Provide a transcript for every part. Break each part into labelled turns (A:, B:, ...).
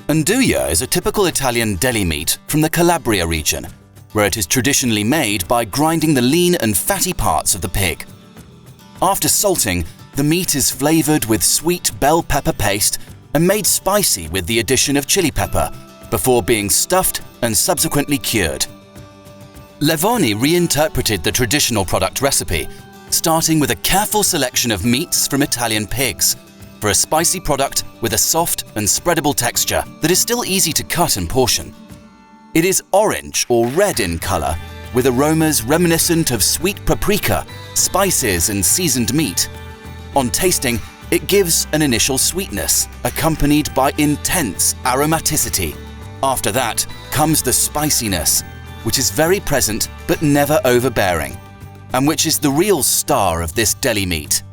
A: Nduja is a typical Italian deli meat from the Calabria region, where it is traditionally made by grinding the lean and fatty parts of the pig. After salting, the meat is flavored with sweet bell pepper paste and made spicy with the addition of chili pepper before being stuffed and subsequently cured. Levoni reinterpreted the traditional product recipe, starting with a careful selection of meats from Italian pigs, for a spicy product with a soft and spreadable texture that is still easy to cut and portion. It is orange or red in color, with aromas reminiscent of sweet paprika, spices and seasoned meat. On tasting, it gives an initial sweetness, accompanied by intense aromaticity. After that comes the spiciness, which is very present but never overbearing, and which is the real star of this deli meat.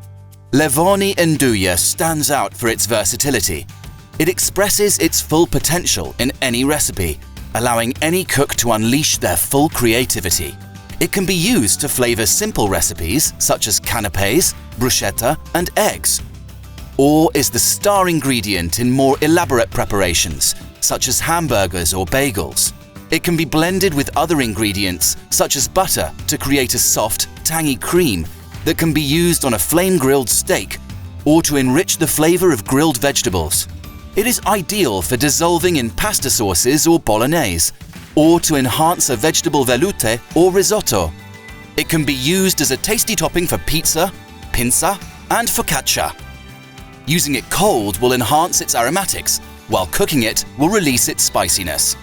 A: Levoni nduja stands out for its versatility. It expresses its full potential in any recipe, allowing any cook to unleash their full creativity. It can be used to flavor simple recipes such as canapés, bruschetta, and eggs, or is the star ingredient in more elaborate preparations such as hamburgers or bagels. It can be blended with other ingredients such as butter to create a soft, tangy cream that can be used on a flame-grilled steak or to enrich the flavor of grilled vegetables. It is ideal for dissolving in pasta sauces or bolognese, or to enhance a vegetable veloute or risotto. It can be used as a tasty topping for pizza, pinza, and focaccia. Using it cold will enhance its aromatics, while cooking it will release its spiciness.